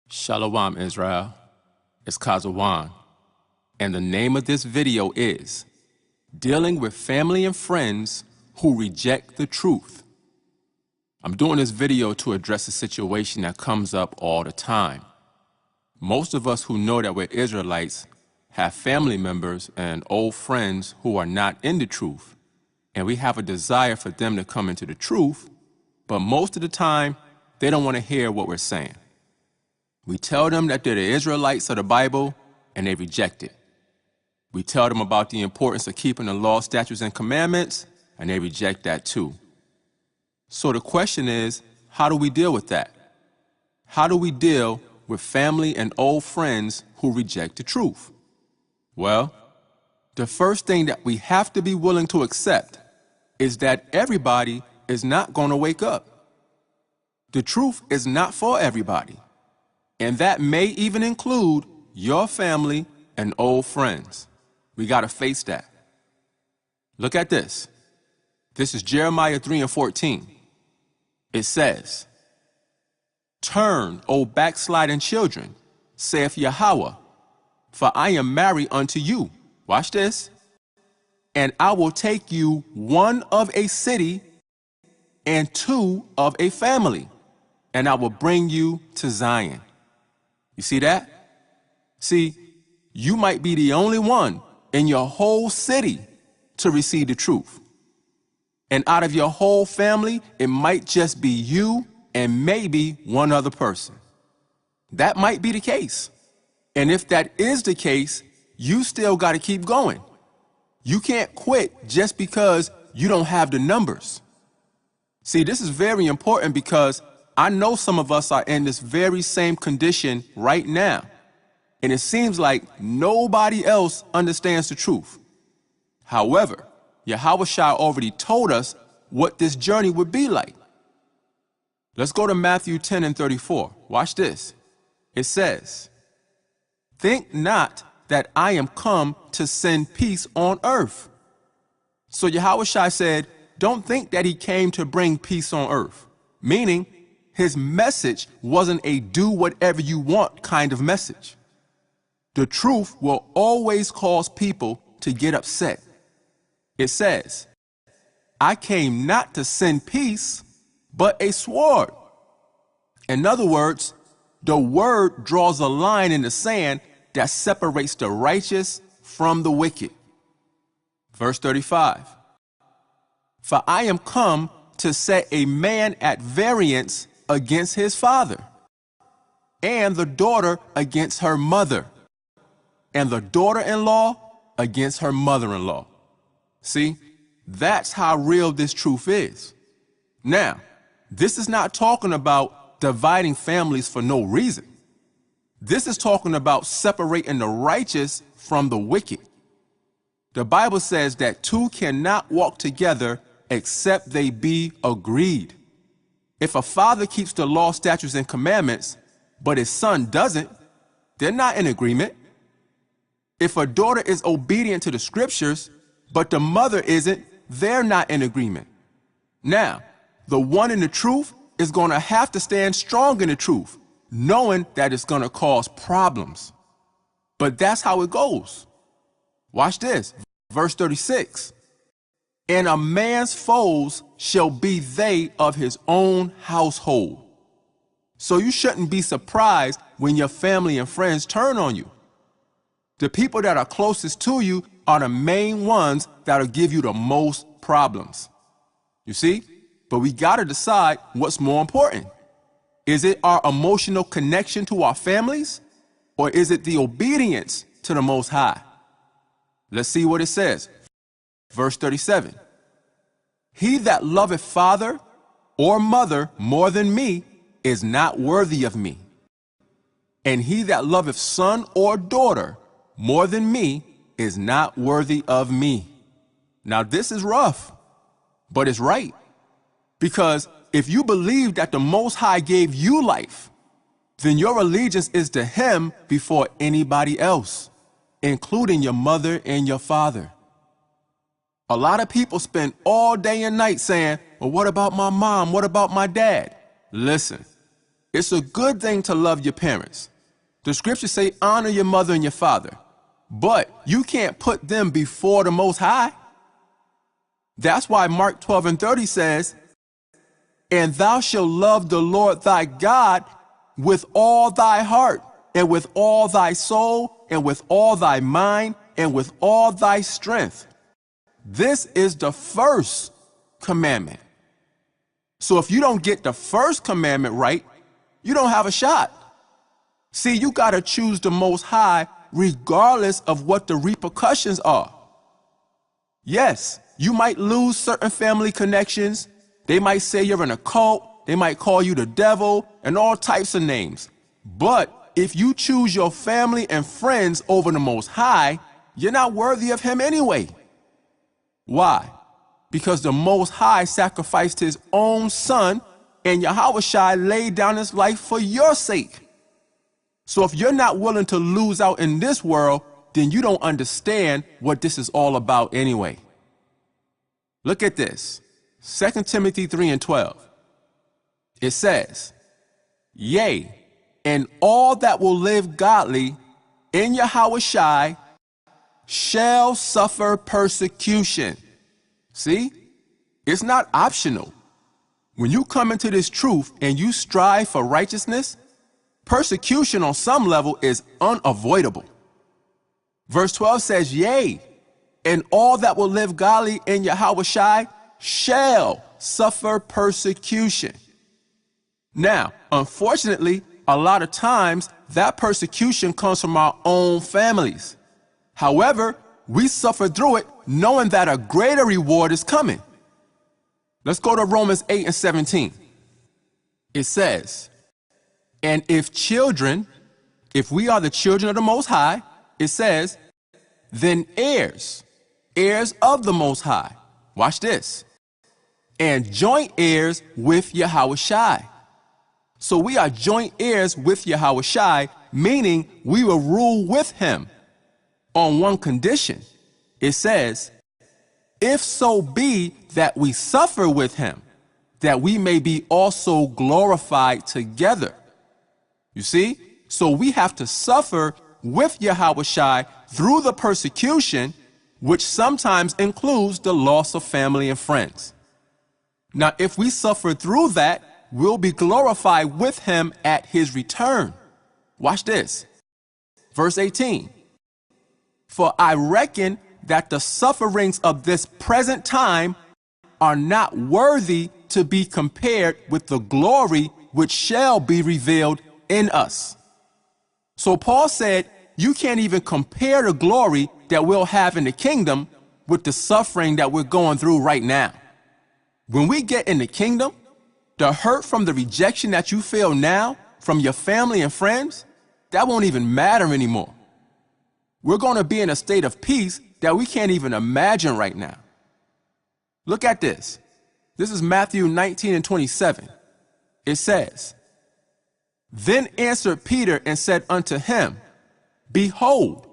Shalom, Israel. It's Kazawan, and the name of this video is Dealing with Family and Friends Who Reject the Truth. I'm doing this video to address a situation that comes up all the time. Most of us who know that we're Israelites have family members and old friends who are not in the truth, and we have a desire for them to come into the truth, but most of the time, they don't want to hear what we're saying. We tell them that they're the Israelites of the Bible, and they reject it. We tell them about the importance of keeping the law, statutes, and commandments, and they reject that too. So the question is, how do we deal with that? How do we deal with family and old friends who reject the truth? Well, the first thing that we have to be willing to accept is that everybody is not going to wake up. The truth is not for everybody. And that may even include your family and old friends. We got to face that. Look at this. This is Jeremiah 3:14. It says, "Turn, O backsliding children, saith Yahweh, for I am married unto you." Watch this. "And I will take you one of a city and two of a family, and I will bring you to Zion." You see that? See, you might be the only one in your whole city to receive the truth. And out of your whole family, it might just be you and maybe one other person. That might be the case. And if that is the case, you still got to keep going. You can't quit just because you don't have the numbers. See, this is very important because I know some of us are in this very same condition right now, and it seems like nobody else understands the truth. However, Yahweh already told us what this journey would be like. Let's go to Matthew 10:34. Watch this. It says, "Think not that I am come to send peace on earth." So Yahweh said, don't think that he came to bring peace on earth, meaning his message wasn't a do whatever you want kind of message. The truth will always cause people to get upset. It says, "I came not to send peace, but a sword." In other words, the word draws a line in the sand that separates the righteous from the wicked. Verse 35, "For I am come to set a man at variance against his father, and the daughter against her mother, and the daughter-in-law against her mother-in-law." See, that's how real this truth is. Now, this is not talking about dividing families for no reason. This is talking about separating the righteous from the wicked. The Bible says that two cannot walk together except they be agreed. If a father keeps the law, statutes, and commandments, but his son doesn't, they're not in agreement. If a daughter is obedient to the scriptures, but the mother isn't, they're not in agreement. Now, the one in the truth is going to have to stand strong in the truth, knowing that it's going to cause problems. But that's how it goes. Watch this. Verse 36. "And a man's foes shall be they of his own household." So you shouldn't be surprised when your family and friends turn on you. The people that are closest to you are the main ones that'll give you the most problems. You see? But we gotta decide what's more important. Is it our emotional connection to our families, or is it the obedience to the Most High? Let's see what it says. Verse 37. "He that loveth father or mother more than me is not worthy of me. And he that loveth son or daughter more than me is not worthy of me." Now this is rough, but it's right. Because if you believe that the Most High gave you life, then your allegiance is to him before anybody else, including your mother and your father. A lot of people spend all day and night saying, "Well, what about my mom? What about my dad?" Listen, It's a good thing to love your parents. The scriptures say honor your mother and your father, but you can't put them before the Most High. That's why Mark 12:30 says, and thou shalt love the Lord thy God with all thy heart, and with all thy soul, and with all thy mind, and with all thy strength. This is the first commandment. So if you don't get the first commandment right, you don't have a shot. See, you got to choose the Most High regardless of what the repercussions are. Yes, you might lose certain family connections. They might say you're in a cult. They might call you the devil and all types of names. But if you choose your family and friends over the Most High, you're not worthy of him anyway. Why? Because the Most High sacrificed his own son, and Yahushua laid down his life for your sake. So if you're not willing to lose out in this world, then you don't understand what this is all about anyway. Look at this. 2 Timothy 3:12. It says, yea, and all that will live godly in Yahushua shall suffer persecution. See? It's not optional. When you come into this truth and you strive for righteousness, persecution on some level is unavoidable. Verse 12 says, yea, and all that will live godly in Yahushua shall suffer persecution. Now, unfortunately, a lot of times that persecution comes from our own families. However, we suffer through it knowing that a greater reward is coming. Let's go to Romans 8:17. It says, and if we are the children of the Most High, it says, then heirs of the Most High. Watch this. And joint heirs with Yahushua. So we are joint heirs with Yahushua, meaning we will rule with him on one condition. It says, if so be that we suffer with him, that we may be also glorified together. You see? So we have to suffer with Yahushua through the persecution, which sometimes includes the loss of family and friends. Now, if we suffer through that, we'll be glorified with him at his return. Watch this. Verse 18. For I reckon that the sufferings of this present time are not worthy to be compared with the glory which shall be revealed in us. So Paul said, you can't even compare the glory that we'll have in the kingdom with the suffering that we're going through right now. When we get in the kingdom, the hurt from the rejection that you feel now from your family and friends, that won't even matter anymore. We're going to be in a state of peace that we can't even imagine right now. Look at this. This is Matthew 19:27. It says, then answered Peter and said unto him, behold,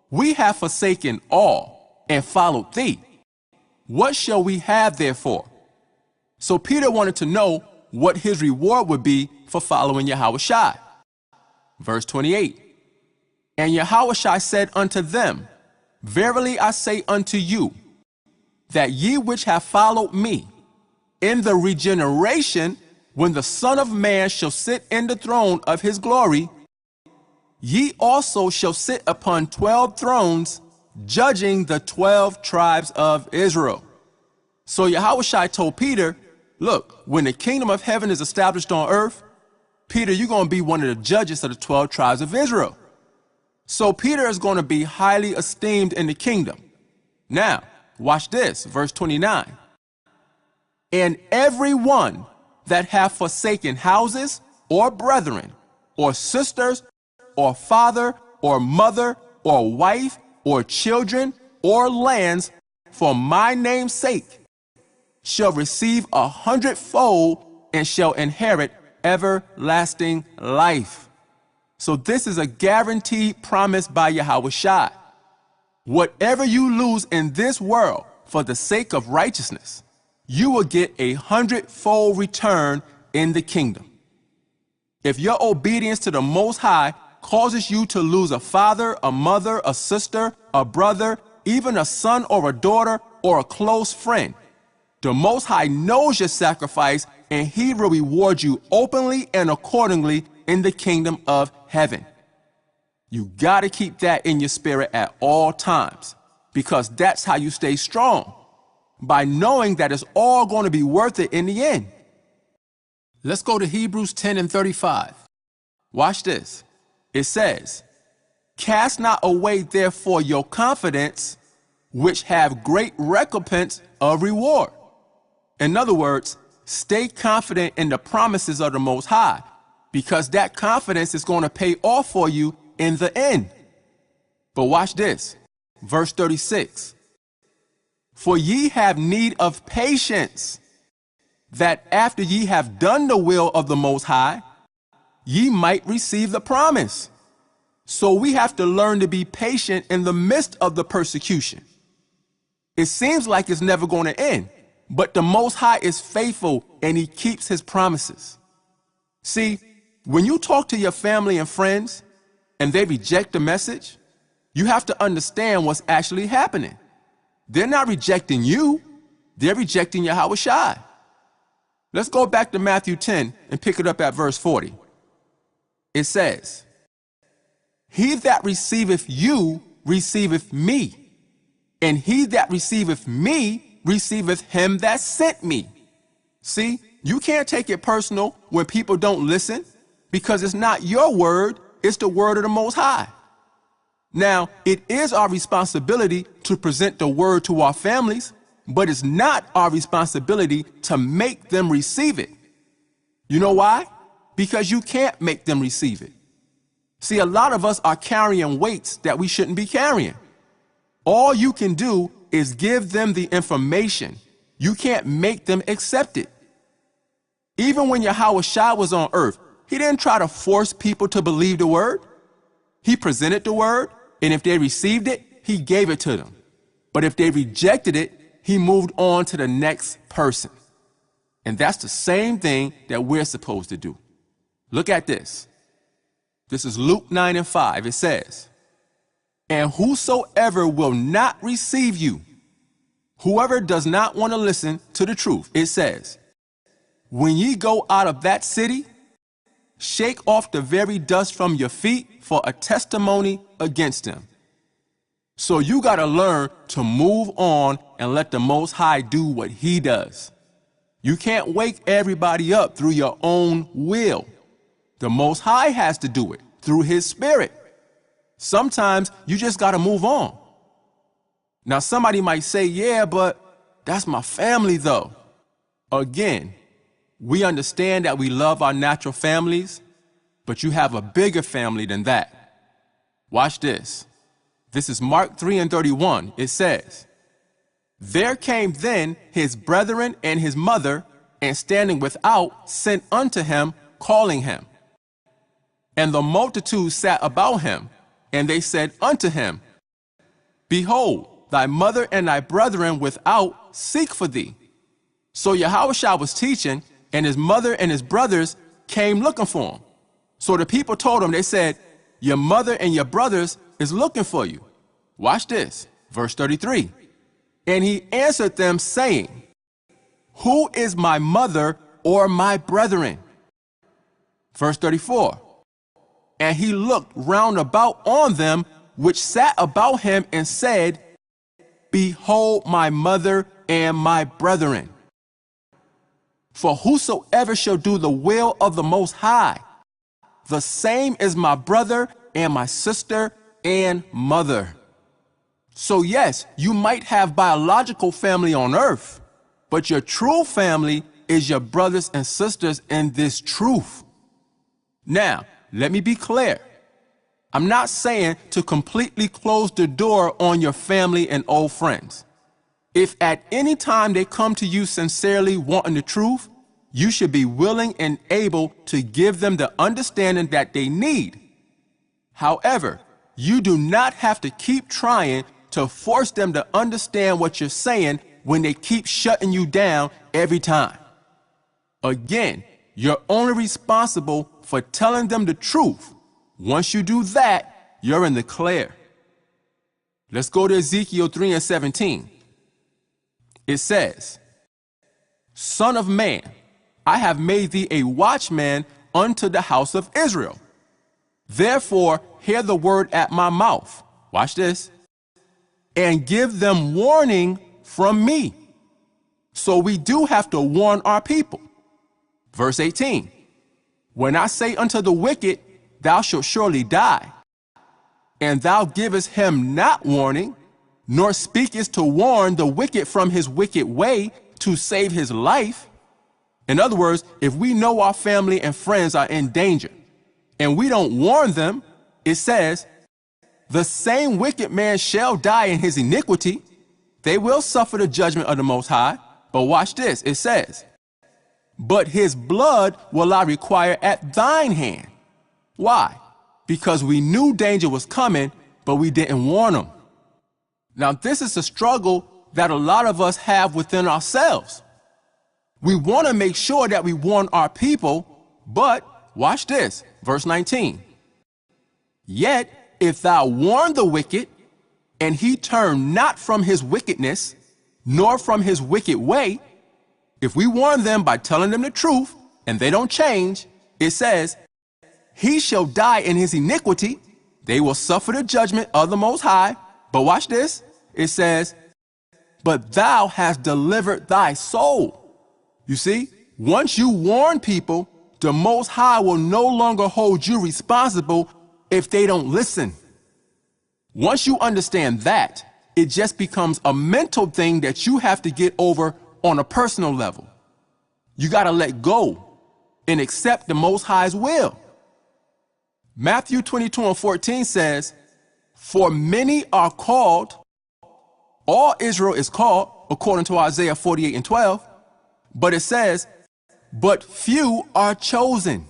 we have forsaken all and followed thee. What shall we have therefore? So Peter wanted to know what his reward would be for following Yahushua. Verse 28. And Yahushua said unto them, verily I say unto you, that ye which have followed me, in the regeneration, when the Son of Man shall sit in the throne of his glory, ye also shall sit upon 12 thrones, judging the 12 tribes of Israel. So Yahushua told Peter, look, when the kingdom of heaven is established on earth, Peter, you're going to be one of the judges of the 12 tribes of Israel. So Peter is going to be highly esteemed in the kingdom. Now, watch this, verse 29. And every one that hath forsaken houses, or brethren, or sisters, or father, or mother, or wife, or children, or lands, for my name's sake, shall receive 100-fold and shall inherit everlasting life. So this is a guaranteed promise by Yahushua. Whatever you lose in this world for the sake of righteousness, you will get 100-fold return in the kingdom. If your obedience to the Most High causes you to lose a father, a mother, a sister, a brother, even a son or a daughter, or a close friend, the Most High knows your sacrifice, and He will reward you openly and accordingly in the kingdom of heaven. You got to keep that in your spirit at all times, because that's how you stay strong, by knowing that it's all going to be worth it in the end. Let's go to Hebrews 10 and 35. Watch this. It says, "Cast not away therefore your confidence, which have great recompense of reward." In other words, stay confident in the promises of the Most High, because that confidence is going to pay off for you in the end. But watch this. Verse 36. "For ye have need of patience, that after ye have done the will of the Most High, ye might receive the promise." So we have to learn to be patient in the midst of the persecution. It seems like it's never going to end, but the Most High is faithful and He keeps His promises. See, when you talk to your family and friends and they reject the message, you have to understand what's actually happening. They're not rejecting you, they're rejecting Yahweh Shai. Let's go back to Matthew 10 and pick it up at verse 40. It says, "He that receiveth you receiveth me, and he that receiveth me receiveth him that sent me." See, you can't take it personal when people don't listen, because it's not your word, it's the word of the Most High. Now, it is our responsibility to present the word to our families, but it's not our responsibility to make them receive it. You know why? Because you can't make them receive it. See, a lot of us are carrying weights that we shouldn't be carrying. All you can do is give them the information. You can't make them accept it. Even when Yahweh Shai was on earth, He didn't try to force people to believe the word. He presented the word, and if they received it, He gave it to them. But if they rejected it, He moved on to the next person. And that's the same thing that we're supposed to do. Look at this. This is Luke 9 and 5. It says, "And whosoever will not receive you," whoever does not want to listen to the truth, it says, "when ye go out of that city, shake off the very dust from your feet for a testimony against them." So you got to learn to move on and let the Most High do what He does. You can't wake everybody up through your own will. The Most High has to do it through His Spirit. Sometimes you just got to move on. Now somebody might say, "Yeah, but that's my family though." Again, we understand that we love our natural families, but you have a bigger family than that. Watch this. This is Mark 3 and 31. It says, "There came then his brethren and his mother, and standing without, sent unto him, calling him. And the multitude sat about him, and they said unto him, Behold, thy mother and thy brethren without seek for thee." So Yahushua was teaching, and his mother and his brothers came looking for him. So the people told him, they said, "Your mother and your brothers is looking for you." Watch this, verse 33. "And he answered them, saying, Who is my mother or my brethren?" Verse 34. "And he looked round about on them which sat about him, and said, Behold my mother and my brethren. For whosoever shall do the will of the Most High, the same is my brother and my sister and mother." So yes, you might have biological family on earth, but your true family is your brothers and sisters in this truth. Now, let me be clear. I'm not saying to completely close the door on your family and old friends. If at any time they come to you sincerely wanting the truth, you should be willing and able to give them the understanding that they need. However, you do not have to keep trying to force them to understand what you're saying when they keep shutting you down every time. Again, you're only responsible for telling them the truth. Once you do that, you're in the clear. Let's go to Ezekiel 3:17. It says, Son of man, I have made thee a watchman unto the house of Israel. Therefore, hear the word at my mouth. Watch this. And give them warning from me. So we do have to warn our people. Verse 18. When I say unto the wicked, thou shalt surely die, and thou givest him not warning, nor speakest to warn the wicked from his wicked way to save his life. In other words, if we know our family and friends are in danger, and we don't warn them, it says, the same wicked man shall die in his iniquity. They will suffer the judgment of the Most High. But watch this. It says, but his blood will I require at thine hand. Why? Because we knew danger was coming, but we didn't warn them. Now, this is a struggle that a lot of us have within ourselves. We want to make sure that we warn our people, but watch this. Verse 19. Yet, if thou warn the wicked, and he turn not from his wickedness, nor from his wicked way, if we warn them by telling them the truth, and they don't change, it says, he shall die in his iniquity. They will suffer the judgment of the Most High. But watch this. It says, but thou hast delivered thy soul. You see, once you warn people, the Most High will no longer hold you responsible if they don't listen. Once you understand that, it just becomes a mental thing that you have to get over on a personal level. You got to let go and accept the Most High's will. Matthew 22:14 says, for many are called, all Israel is called, according to Isaiah 48:12, but it says, but few are chosen.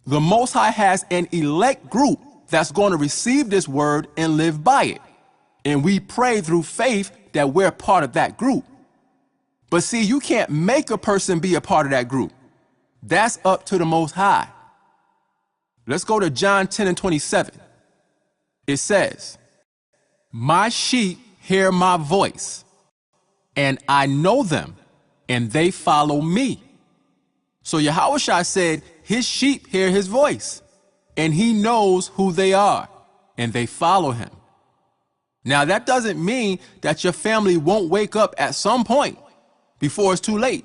The Most High has an elect group that's going to receive this word and live by it. And we pray through faith that we're part of that group. But see, you can't make a person be a part of that group. That's up to the Most High. Let's go to John 10:27. It says, my sheep hear my voice, and I know them, and they follow me. So Yahushua said his sheep hear his voice, and he knows who they are, and they follow him. Now, that doesn't mean that your family won't wake up at some point before it's too late,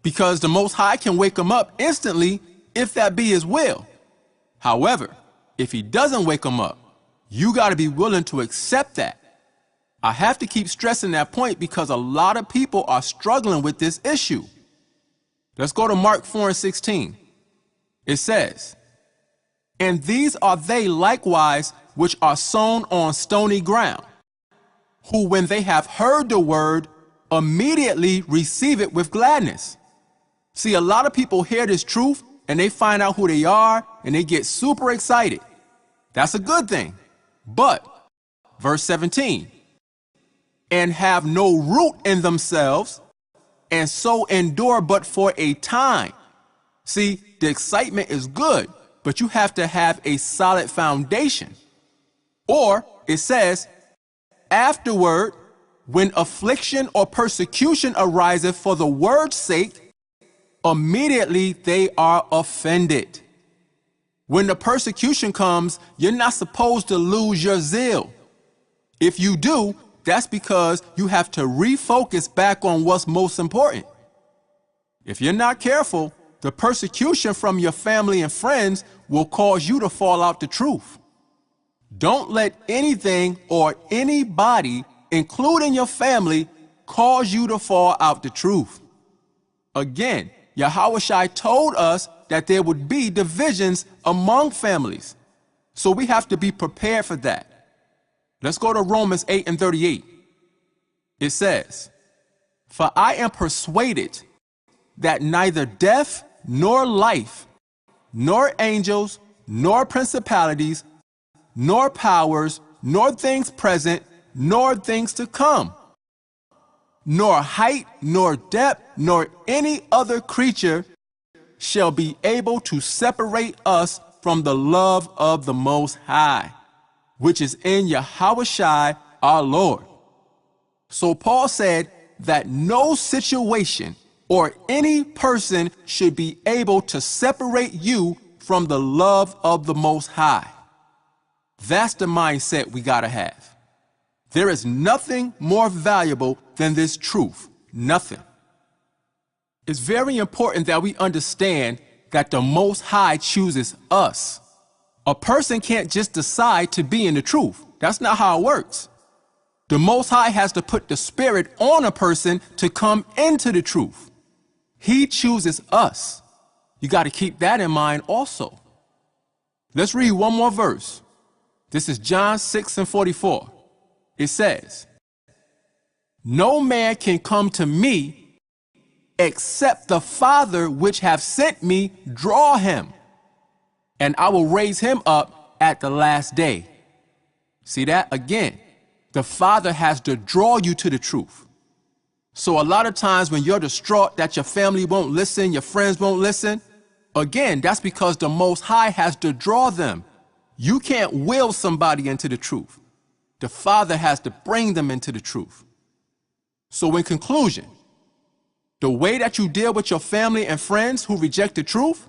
because the Most High can wake them up instantly if that be his will. However, if he doesn't wake them up, you got to be willing to accept that. I have to keep stressing that point because a lot of people are struggling with this issue. Let's go to Mark 4:16. It says, and these are they likewise which are sown on stony ground, who when they have heard the word, immediately receive it with gladness. See, a lot of people hear this truth and they find out who they are and they get super excited. That's a good thing. But, verse 17, and have no root in themselves, and so endure but for a time. See, the excitement is good, but you have to have a solid foundation. Or it says, afterward, when affliction or persecution ariseth for the word's sake, immediately they are offended. When the persecution comes, you're not supposed to lose your zeal. If you do, that's because you have to refocus back on what's most important. If you're not careful, the persecution from your family and friends will cause you to fall out the truth. Don't let anything or anybody, including your family, cause you to fall out the truth. Again, Yahushua told us that there would be divisions among families. So we have to be prepared for that. Let's go to Romans 8:38. It says, for I am persuaded that neither death nor life, nor angels, nor principalities, nor powers, nor things present, nor things to come, nor height, nor depth, nor any other creature shall be able to separate us from the love of the Most High, which is in Yahushua our Lord. So Paul said that no situation or any person should be able to separate you from the love of the Most High. That's the mindset we gotta have. There is nothing more valuable than this truth. Nothing. It's very important that we understand that the Most High chooses us. A person can't just decide to be in the truth. That's not how it works. The Most High has to put the Spirit on a person to come into the truth. He chooses us. You got to keep that in mind also. Let's read one more verse. This is John 6:44. It says, "No man can come to me except the Father which hath sent me draw him, and I will raise him up at the last day." See that? Again, the Father has to draw you to the truth. So a lot of times when you're distraught that your family won't listen, your friends won't listen, again, that's because the Most High has to draw them. You can't will somebody into the truth. The Father has to bring them into the truth. So in conclusion, the way that you deal with your family and friends who reject the truth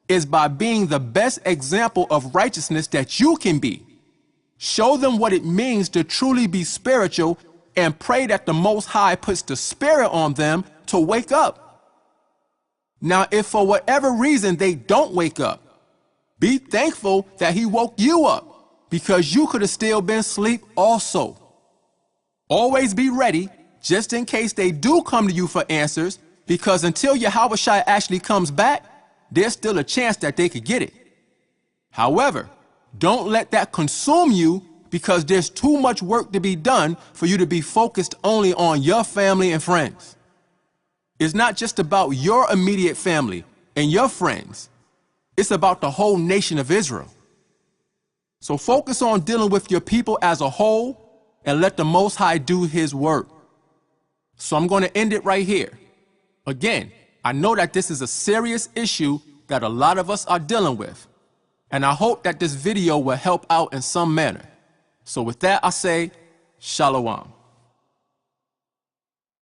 is by being the best example of righteousness that you can be. Show them what it means to truly be spiritual and pray that the Most High puts the Spirit on them to wake up. Now, if for whatever reason they don't wake up, be thankful that He woke you up, because you could have still been asleep also. Always be ready, just in case they do come to you for answers, because until Yahushua actually comes back, there's still a chance that they could get it. However, don't let that consume you, because there's too much work to be done for you to be focused only on your family and friends. It's not just about your immediate family and your friends. It's about the whole nation of Israel. So focus on dealing with your people as a whole and let the Most High do His work. So I'm going to end it right here. Again, I know that this is a serious issue that a lot of us are dealing with, and I hope that this video will help out in some manner. So with that, I say, Shalom.